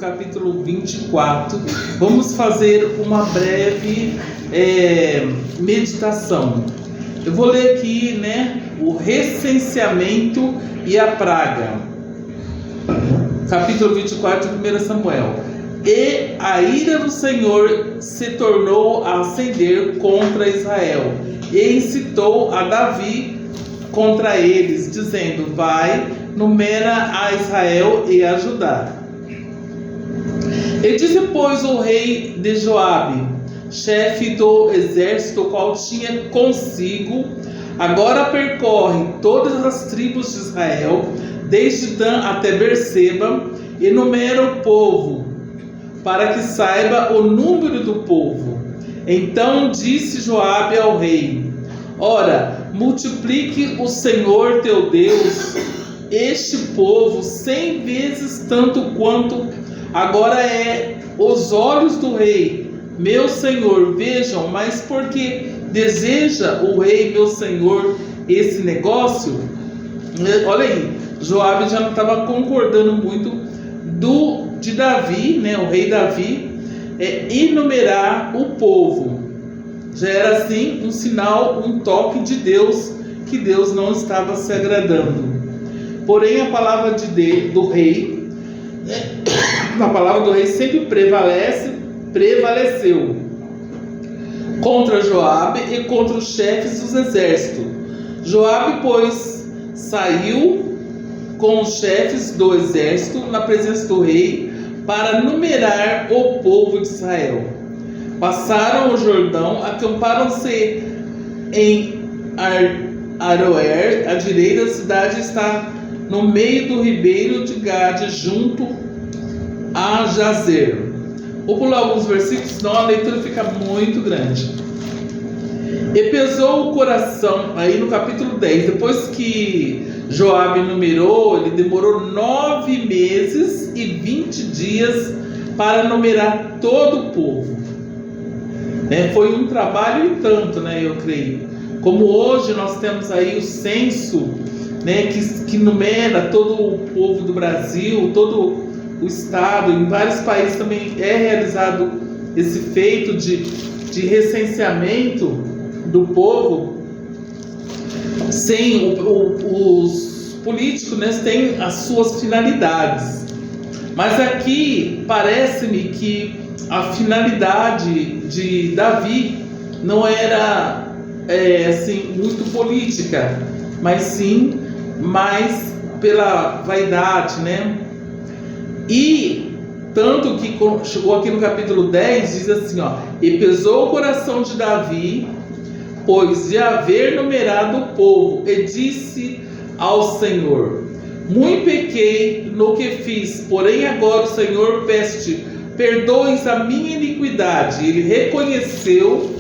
capítulo 24. Vamos fazer uma breve meditação. Eu vou ler aqui, o recenseamento e a praga. Capítulo 24 de 1 Samuel. E a ira do Senhor se tornou a acender contra Israel, e incitou a Davi contra eles, dizendo: vai, numera a Israel e a Judá. E disse, pois, o rei de Joabe, chefe do exército, o qual tinha consigo: agora percorre todas as tribos de Israel, desde Dan até Berseba, e numera o povo, para que saiba o número do povo. Então disse Joabe ao rei: ora, multiplique o Senhor teu Deus este povo 100 vezes tanto quanto agora é os olhos do rei, meu senhor. Vejam, mas porque deseja o rei, meu senhor, esse negócio? Olha aí, Joabe já não estava concordando muito de Davi, o rei Davi, enumerar o povo. Já era assim um sinal, um toque de Deus, que Deus não estava se agradando. Porém, a palavra do rei, a palavra do rei sempre prevaleceu contra Joabe e contra os chefes dos exércitos. Joabe, pois, saiu com os chefes do exército na presença do rei para numerar o povo de Israel. Passaram o Jordão, acamparam-se em Aroer, a direita da cidade está no meio do ribeiro de Gade, junto a Jazer. Vou pular alguns versículos, senão a leitura fica muito grande. E pesou o coração, aí no capítulo 10, depois que Joabe numerou, ele demorou 9 meses e 20 dias para numerar todo o povo. Foi um trabalho e tanto, eu creio. Como hoje nós temos aí o censo, que numera todo o povo do Brasil, todo o estado. Em vários países também é realizado esse feito de recenseamento do povo. Sim, os políticos têm as suas finalidades, mas aqui parece-me que a finalidade de Davi não era muito política, mas sim mais pela vaidade, E tanto que chegou aqui no capítulo 10, diz assim, e pesou o coração de Davi, pois de haver numerado o povo, e disse ao Senhor: muito pequei no que fiz, porém agora o Senhor pede, perdoes a minha iniquidade. Ele reconheceu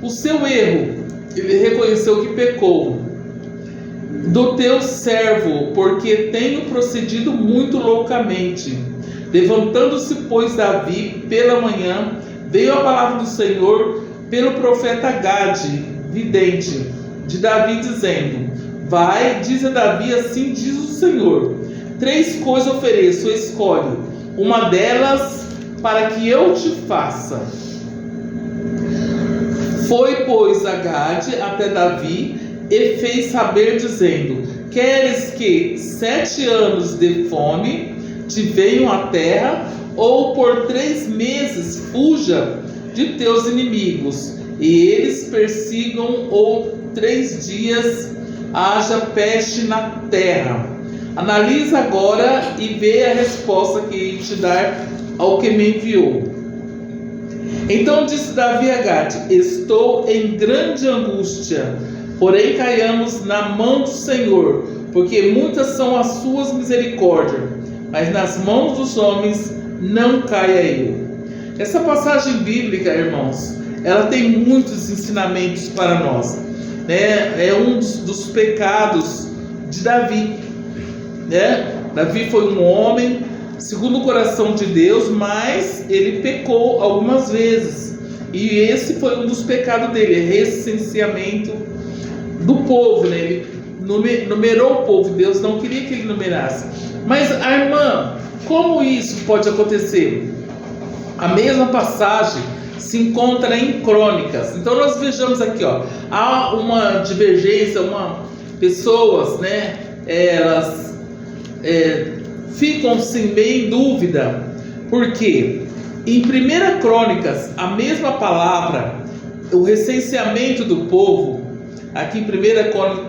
o seu erro, ele reconheceu que pecou do teu servo, porque tenho procedido muito loucamente. Levantando-se, pois, Davi pela manhã, veio a palavra do Senhor pelo profeta Gade, vidente, de Davi, dizendo: vai, diz a Davi, assim diz o Senhor: 3 coisas ofereço, escolhe uma delas para que eu te faça. Foi, pois, a Gade até Davi e fez saber, dizendo: queres que 7 anos de fome te venham à terra, ou por 3 meses fuja de teus inimigos, e eles persigam, ou 3 dias haja peste na terra? Analisa agora e vê a resposta que te dar ao que me enviou. Então disse Davi a Gade: estou em grande angústia, porém caiamos na mão do Senhor, porque muitas são as suas misericórdias, mas nas mãos dos homens não caia eu. Essa passagem bíblica, irmãos, ela tem muitos ensinamentos para nós. É um dos pecados de Davi. Davi foi um homem segundo o coração de Deus, mas ele pecou algumas vezes. E esse foi um dos pecados dele, recenseamento do povo. Ele numerou o povo, Deus não queria que ele numerasse. Mas a irmã, como isso pode acontecer? A mesma passagem se encontra em Crônicas. Então nós vejamos aqui, ó, há uma divergência, pessoas, né, elas ficam assim, meio em dúvida, porque em 1 Crônicas, a mesma palavra, o recenseamento do povo, aqui em 1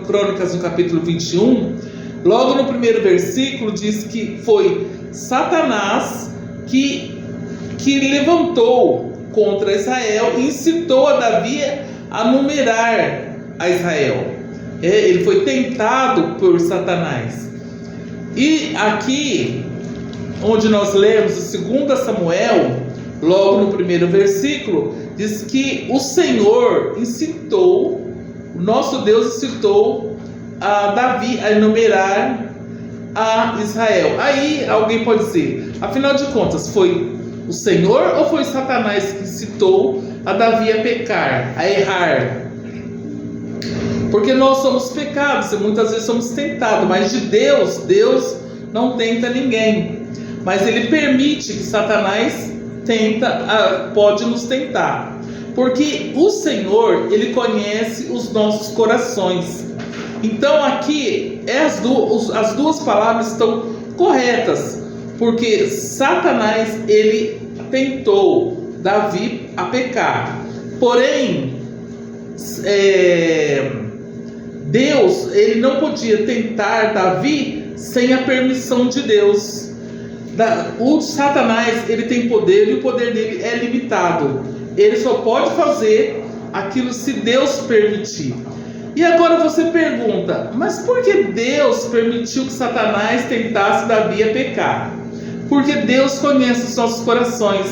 Crônicas, no capítulo 21, logo no primeiro versículo, diz que foi Satanás que levantou contra Israel e incitou a Davi a numerar a Israel. Ele foi tentado por Satanás. E aqui, onde nós lemos o 2 Samuel, logo no primeiro versículo, diz que o Senhor incitou, o nosso Deus incitou a Davi a enumerar a Israel. Aí alguém pode dizer, afinal de contas, foi o Senhor ou foi Satanás que incitou a Davi a pecar, a errar? Porque nós somos pecados e muitas vezes somos tentados, mas de Deus não tenta ninguém. Mas Ele permite que Satanás pode nos tentar. Porque o Senhor, Ele conhece os nossos corações. Então aqui as duas palavras estão corretas. Porque Satanás, ele tentou Davi a pecar. Porém, Deus, ele não podia tentar Davi sem a permissão de Deus. O Satanás, ele tem poder e o poder dele é limitado. Ele só pode fazer aquilo se Deus permitir. E agora você pergunta, mas por que Deus permitiu que Satanás tentasse Davi a pecar? Porque Deus conhece os nossos corações.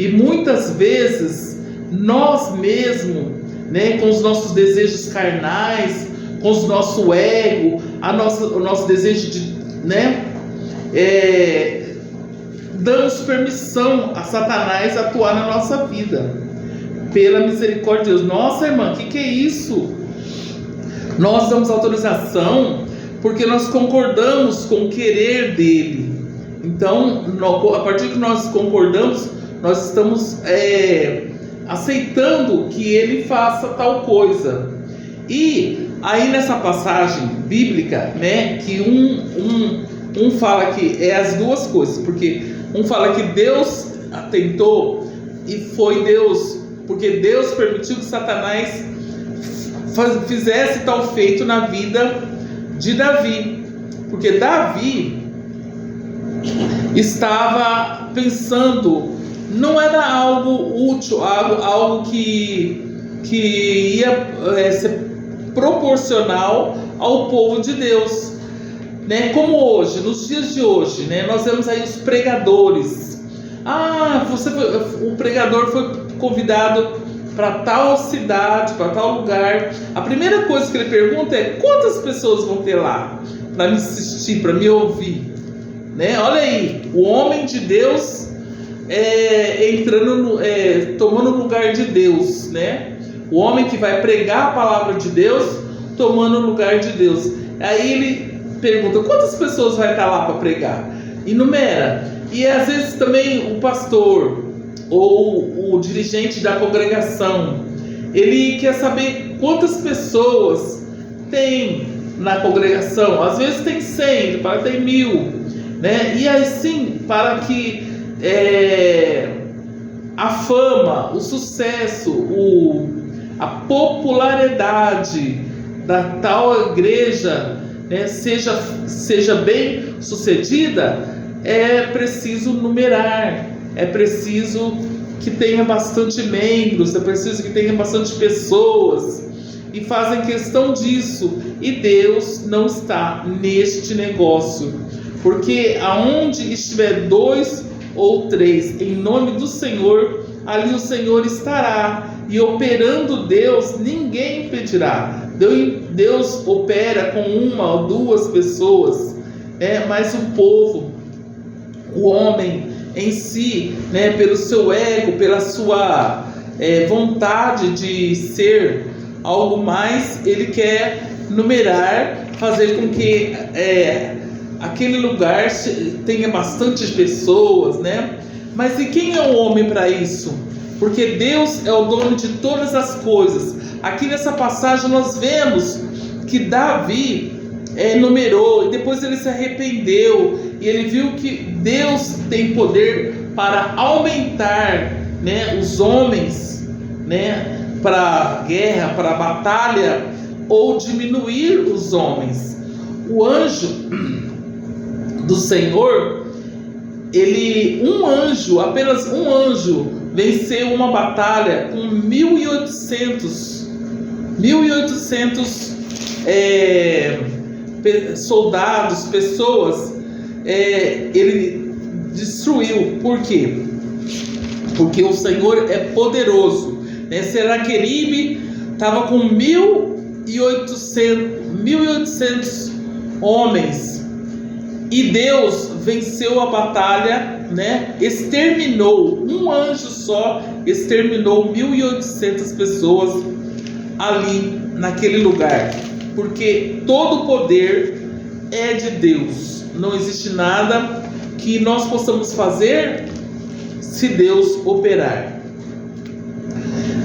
E muitas vezes, nós mesmos, né, com os nossos desejos carnais, com o nosso ego, o nosso desejo de, né, damos permissão a Satanás atuar na nossa vida. Pela misericórdia de Deus. Nossa, irmã, o que é isso? Nós damos autorização porque nós concordamos com o querer dele. Então, a partir que nós concordamos, nós estamos aceitando que ele faça tal coisa. E aí nessa passagem bíblica, né, que um fala que é as duas coisas, porque um fala que Deus tentou e foi Deus, porque Deus permitiu que Satanás fizesse tal feito na vida de Davi, porque Davi estava pensando, não era algo útil, algo que ia ser proporcional ao povo de Deus, né? Como hoje, nos dias de hoje, né? Nós vemos aí os pregadores. O pregador foi convidado para tal cidade, para tal lugar. A primeira coisa que ele pergunta é: quantas pessoas vão ter lá para me assistir, para me ouvir? Né? Olha aí, o homem de Deus tomando o lugar de Deus, né? O homem que vai pregar a palavra de Deus, tomando o lugar de Deus. Aí ele pergunta: quantas pessoas vai estar lá para pregar? Enumera. E às vezes também o pastor ou o dirigente da congregação, ele quer saber quantas pessoas tem na congregação. Às vezes tem 100, para tem 1000, né? E assim, para que a fama, o sucesso, a popularidade da tal igreja, né, seja bem sucedida, é preciso numerar, é preciso que tenha bastante membros, é preciso que tenha bastante pessoas, e fazem questão disso. E Deus não está neste negócio, porque aonde estiver 2 ou 3 em nome do Senhor, ali o Senhor estará. E operando Deus, ninguém impedirá. Deus opera com 1 ou 2 pessoas, mas o povo, o homem em si, né, pelo seu ego, pela sua vontade de ser algo mais, ele quer numerar, fazer com que aquele lugar tenha bastante pessoas, né? Mas e quem é o homem para isso? Porque Deus é o dono de todas as coisas. Aqui nessa passagem nós vemos que Davi enumerou, e depois ele se arrependeu, e ele viu que Deus tem poder para aumentar, né, os homens, né, para a guerra, para a batalha, ou diminuir os homens. O anjo do Senhor, apenas um anjo venceu uma batalha com 1.800 soldados, pessoas. Ele destruiu. Por quê? Porque o Senhor é poderoso, né? Senaqueribe estava com 1.800 homens, e Deus venceu a batalha, né? Exterminou, um anjo só exterminou 1.800 pessoas ali naquele lugar, porque todo o poder é de Deus. Não existe nada que nós possamos fazer se Deus operar.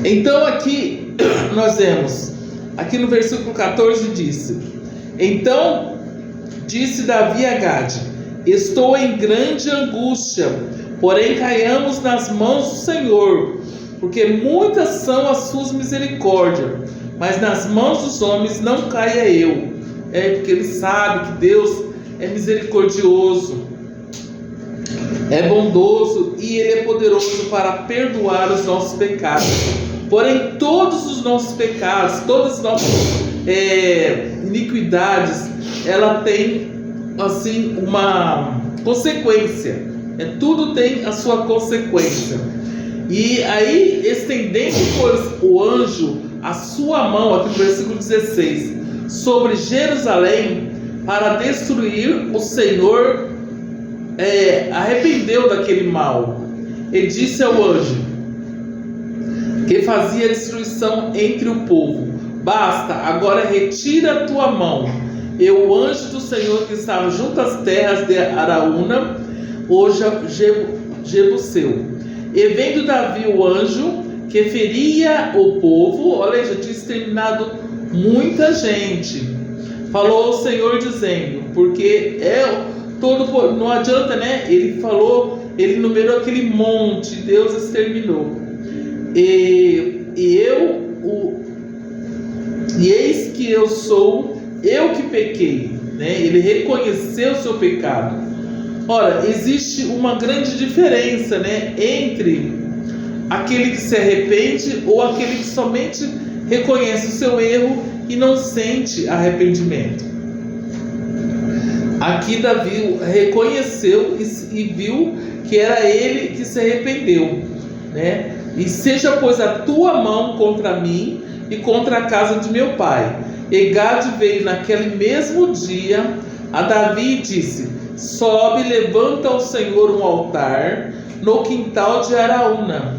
Então aqui nós vemos, aqui no versículo 14 então disse Davi a Gade: estou em grande angústia, porém caiamos nas mãos do Senhor, porque muitas são as suas misericórdias, mas nas mãos dos homens não caia eu. Porque ele sabe que Deus é misericordioso, é bondoso, e ele é poderoso para perdoar os nossos pecados. Porém, todos os nossos pecados, todas as nossas iniquidades, ela tem assim uma consequência. Tudo tem a sua consequência. E aí, estendendo o anjo a sua mão, aqui no versículo 16, sobre Jerusalém, para destruir, o Senhor arrependeu daquele mal. Ele disse ao anjo que fazia destruição entre o povo: basta, agora retira a tua mão. E o anjo do Senhor que estava junto às terras de Araúna, o Jebuseu. E vendo Davi o anjo que feria o povo, olha, já tinha exterminado muita gente, falou ao Senhor dizendo, porque não adianta, né? Ele falou, ele numerou aquele monte, Deus exterminou. E eis que eu sou eu que pequei, né? Ele reconheceu o seu pecado. Ora, existe uma grande diferença, né, entre aquele que se arrepende ou aquele que somente reconhece o seu erro e não sente arrependimento. Aqui Davi reconheceu e viu que era ele que se arrependeu, né? E seja, pois, a tua mão contra mim e contra a casa de meu pai. E Gade veio naquele mesmo dia a Davi e disse: sobe, levanta ao Senhor um altar no quintal de Araúna,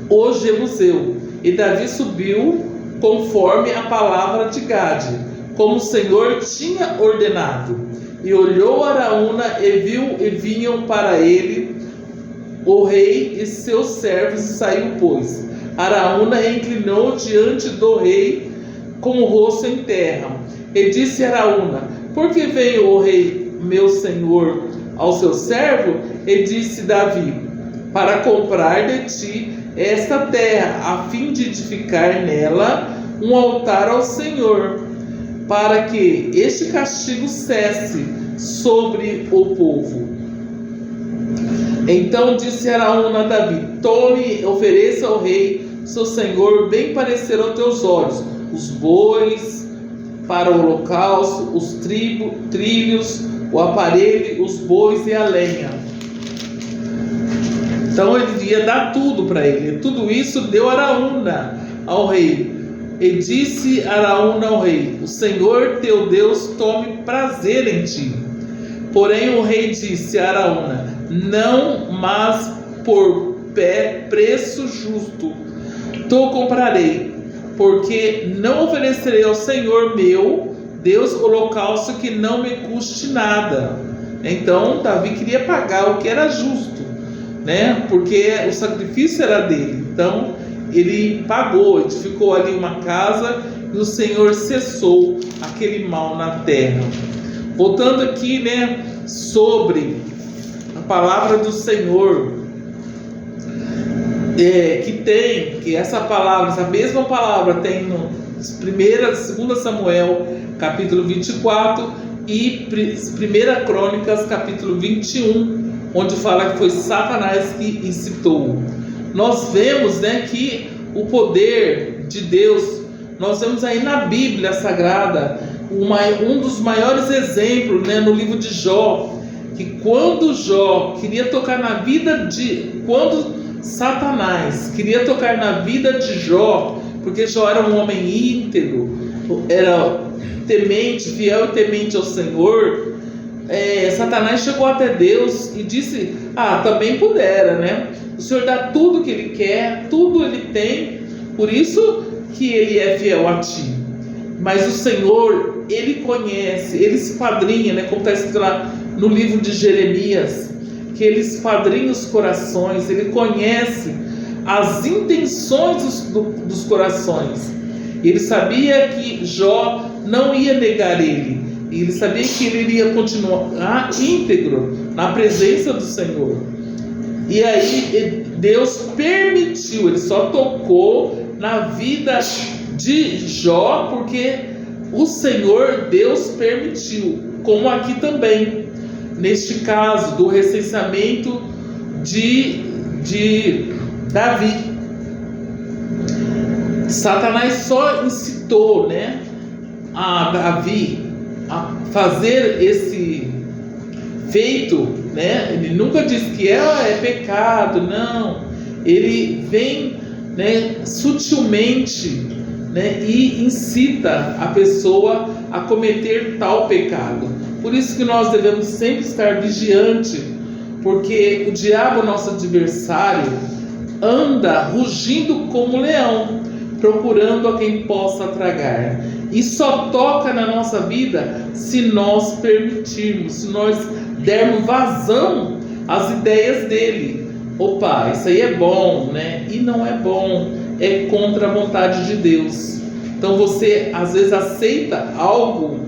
o Jebuseu. E Davi subiu conforme a palavra de Gade, como o Senhor tinha ordenado. E olhou Araúna e viu, e vinham para ele o rei e seus servos, e saiu, pois. Araúna inclinou diante do rei com o rosto em terra. E disse Araúna: por que veio o rei meu senhor ao seu servo? E disse Davi: para comprar de ti esta terra, a fim de edificar nela um altar ao Senhor, para que este castigo cesse sobre o povo. Então disse Araúna a Davi: tome, ofereça ao rei seu senhor bem parecer aos teus olhos os bois para o holocausto, os trilhos, o aparelho, os bois e a lenha. Então ele ia dar tudo para ele. Tudo isso deu Araúna ao rei. E disse Araúna ao rei: o Senhor teu Deus tome prazer em ti. Porém o rei disse a Araúna: não, mas por preço justo te comprarei, porque não oferecerei ao Senhor meu Deus, holocausto que não me custe nada. Então Davi queria pagar o que era justo, né? Porque o sacrifício era dele. Então ele pagou, edificou ali uma casa e o Senhor cessou aquele mal na terra. Voltando aqui, né, sobre a palavra do Senhor, que essa palavra, essa mesma palavra tem no 2 Samuel capítulo 24 e 1 Crônicas capítulo 21, onde fala que foi Satanás que incitou. Nós vemos, né, que o poder de Deus, nós vemos aí na Bíblia Sagrada um dos maiores exemplos, né, no livro de Jó, que quando Jó queria tocar na vida quando Satanás queria tocar na vida de Jó, porque Jó era um homem íntegro, era temente, fiel e temente ao Senhor, Satanás chegou até Deus e disse: também pudera, né? O Senhor dá tudo que Ele quer, tudo Ele tem, por isso que Ele é fiel a ti. Mas o Senhor, Ele conhece, Ele esquadrinha, né? Como está escrito lá no livro de Jeremias, que Ele esquadrinha os corações, Ele conhece as intenções dos corações. Ele sabia que Jó não ia negar Ele, e Ele sabia que ele iria continuar íntegro na presença do Senhor. E aí Deus permitiu, Ele só tocou na vida de Jó porque o Senhor, Deus permitiu, como aqui também, neste caso do recenseamento de Davi. Satanás só incitou, né, a Davi a fazer esse feito, né? Ele nunca disse que é pecado, não. Ele vem, né, sutilmente, né, e incita a pessoa a cometer tal pecado. Por isso que nós devemos sempre estar vigiante, porque o diabo, nosso adversário, anda rugindo como leão, procurando a quem possa tragar, e só toca na nossa vida se nós permitirmos, se nós dermos vazão às ideias dele. Opa, isso aí é bom, né? E não é bom, é contra a vontade de Deus. Então você às vezes aceita algo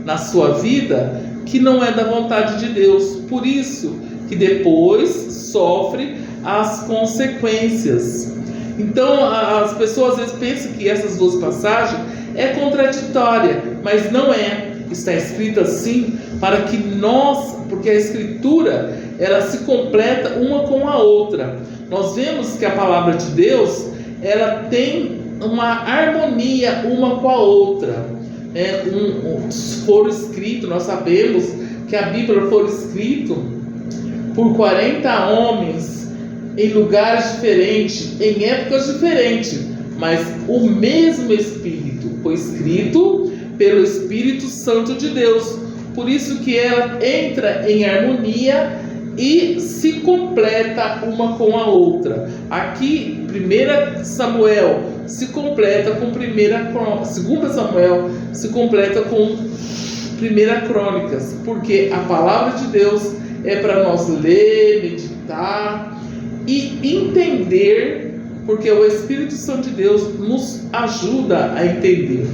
na sua vida que não é da vontade de Deus, por isso que depois sofre as consequências. Então as pessoas às vezes pensam que essas duas passagens é contraditória, mas não é. Está escrito assim para que nós, porque a Escritura ela se completa uma com a outra. Nós vemos que a palavra de Deus ela tem uma harmonia uma com a outra. Foram escritos, nós sabemos que a Bíblia foi escrita por 40 homens em lugares diferentes, em épocas diferentes, mas o mesmo Espírito foi escrito pelo Espírito Santo de Deus. Por isso que ela entra em harmonia e se completa uma com a outra. Aqui, 1 Samuel se completa com 2 Samuel se completa com 1 Crônicas, porque a palavra de Deus é para nós ler, meditar e entender, porque o Espírito Santo de Deus nos ajuda a entender.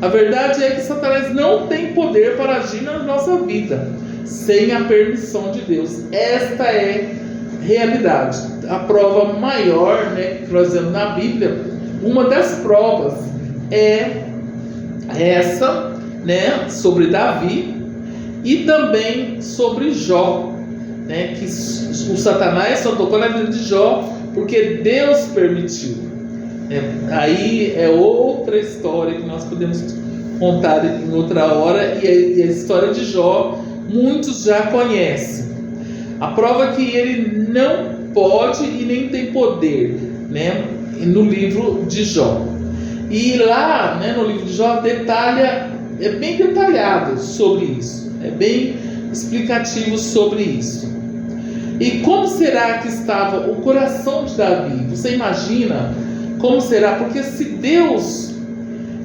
A verdade é que Satanás não tem poder para agir na nossa vida sem a permissão de Deus. Esta é a realidade. A prova maior, né, que nós vemos na Bíblia, uma das provas é essa, né, sobre Davi e também sobre Jó, né, que o Satanás só tocou na vida de Jó porque Deus permitiu. Aí é outra história que nós podemos contar em outra hora, e a história de Jó muitos já conhecem. A prova é que ele não pode e nem tem poder, né, no livro de Jó. E lá, né, no livro de Jó detalha, é bem detalhado sobre isso, é bem explicativo sobre isso. E como será que estava o coração de Davi? Você imagina como será? Porque se Deus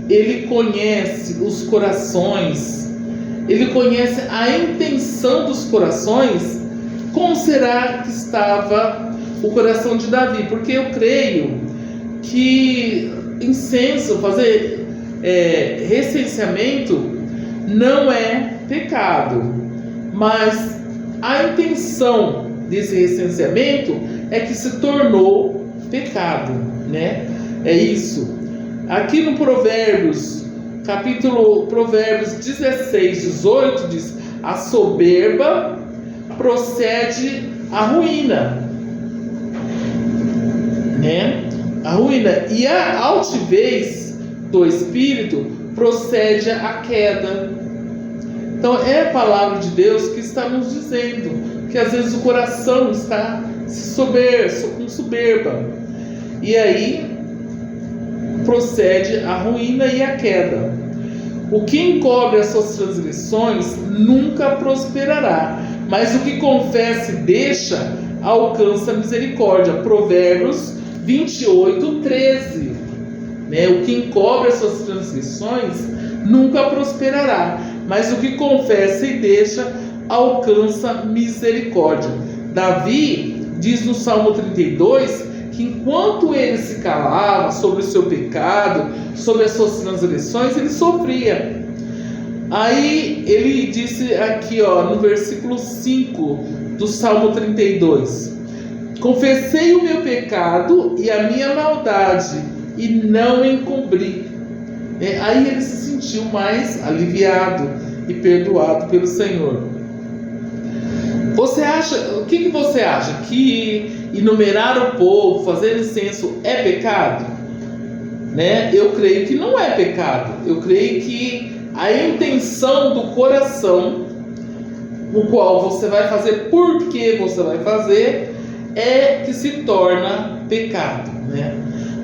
ele conhece os corações, ele conhece a intenção dos corações. Como será que estava o coração de Davi? Porque eu creio que fazer recenseamento não é pecado, mas a intenção desse recenseamento é que se tornou pecado, né? É isso. Aqui no Provérbios 16, 18 diz: a soberba procede à ruína, né? A ruína, e a altivez do espírito procede à queda. Então é a palavra de Deus que está nos dizendo que às vezes o coração está com soberba, e aí procede a ruína e a queda. O que encobre as suas transgressões nunca prosperará, mas o que confessa e deixa alcança a misericórdia. Provérbios 28, 13. Né? O que encobre as suas transgressões nunca prosperará, mas o que confessa e deixa alcança misericórdia. Davi diz no Salmo 32 que enquanto ele se calava sobre o seu pecado, sobre as suas transgressões, ele sofria. Aí ele disse aqui, no versículo 5 do Salmo 32: confessei o meu pecado e a minha maldade, e não encobri. Aí ele se sentiu mais aliviado e perdoado pelo Senhor. O que você acha? Que enumerar o povo, fazer censo é pecado? Né? Eu creio que não é pecado. Eu creio que a intenção do coração, o qual você vai fazer, por que você vai fazer, é que se torna pecado, né?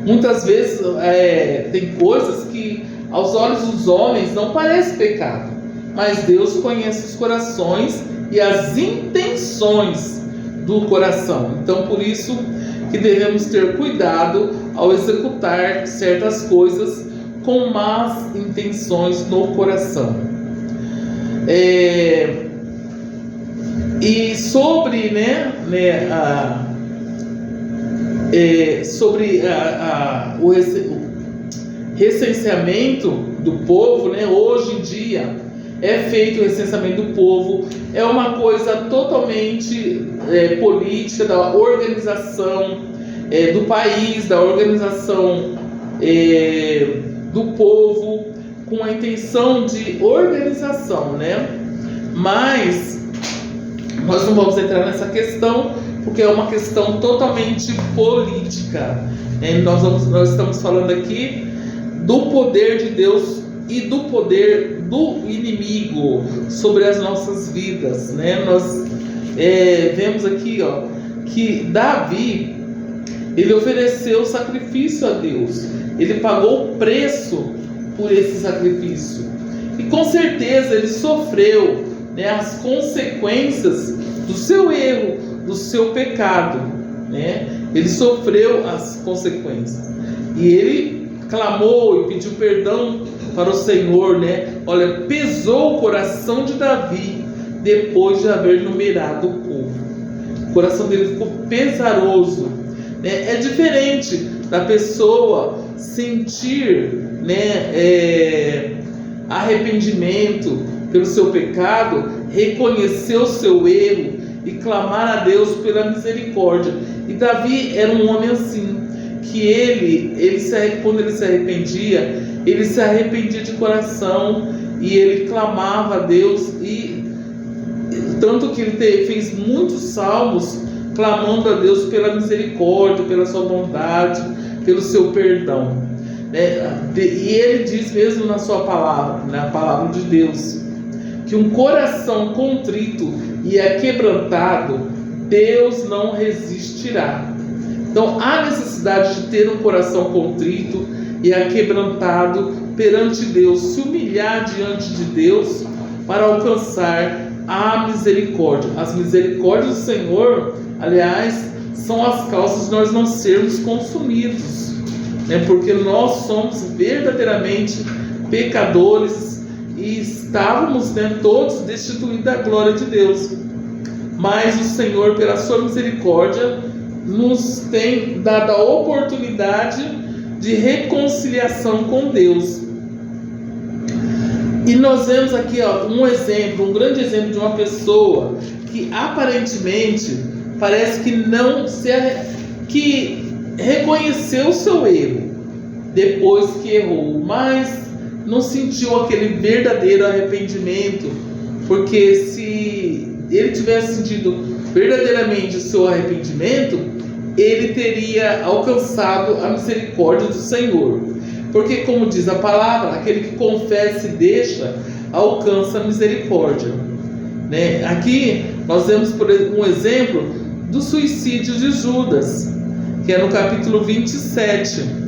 Muitas vezes tem coisas que aos olhos dos homens não parece pecado, mas Deus conhece os corações e as intenções do coração. Então por isso que devemos ter cuidado ao executar certas coisas com más intenções no coração. E sobre o recenseamento do povo, né? Hoje em dia é feito o recenseamento do povo, é uma coisa totalmente política, da organização do país, da organização do povo, com a intenção de organização, né? Mas nós não vamos entrar nessa questão, porque é uma questão totalmente política. Nós estamos falando aqui do poder de Deus e do poder do inimigo sobre as nossas vidas, né? Nós vemos aqui, que Davi, ele ofereceu sacrifício a Deus, ele pagou o preço por esse sacrifício, e com certeza ele sofreu, né, as consequências do seu erro, do seu pecado, né? Ele sofreu as consequências, e ele clamou e pediu perdão para o Senhor, né? Olha, pesou o coração de Davi depois de haver numerado o povo. O coração dele ficou pesaroso, né? É diferente da pessoa sentir, né, arrependimento pelo seu pecado, reconhecer o seu erro e clamar a Deus pela misericórdia. E Davi era um homem assim, que quando ele se arrependia de coração, e ele clamava a Deus, e tanto que ele fez muitos salmos clamando a Deus pela misericórdia, pela sua bondade, pelo seu perdão, né? E ele diz mesmo na sua palavra, na palavra de Deus, que um coração contrito e quebrantado Deus não resistirá. Então há necessidade de ter um coração contrito e quebrantado perante Deus, se humilhar diante de Deus para alcançar a misericórdia. As misericórdias do Senhor, aliás, são as causas de nós não sermos consumidos, né? Porque nós somos verdadeiramente pecadores e estávamos, né, todos destituídos da glória de Deus. Mas o Senhor, pela sua misericórdia, nos tem dado a oportunidade de reconciliação com Deus. E nós vemos aqui, ó, um grande exemplo de uma pessoa que aparentemente parece que reconheceu o seu erro depois que errou, mas não sentiu aquele verdadeiro arrependimento, porque se ele tivesse sentido verdadeiramente o seu arrependimento, ele teria alcançado a misericórdia do Senhor. Porque, como diz a palavra, aquele que confessa e deixa, alcança a misericórdia, né? Aqui nós vemos, por exemplo, um exemplo do suicídio de Judas, que é no capítulo 27.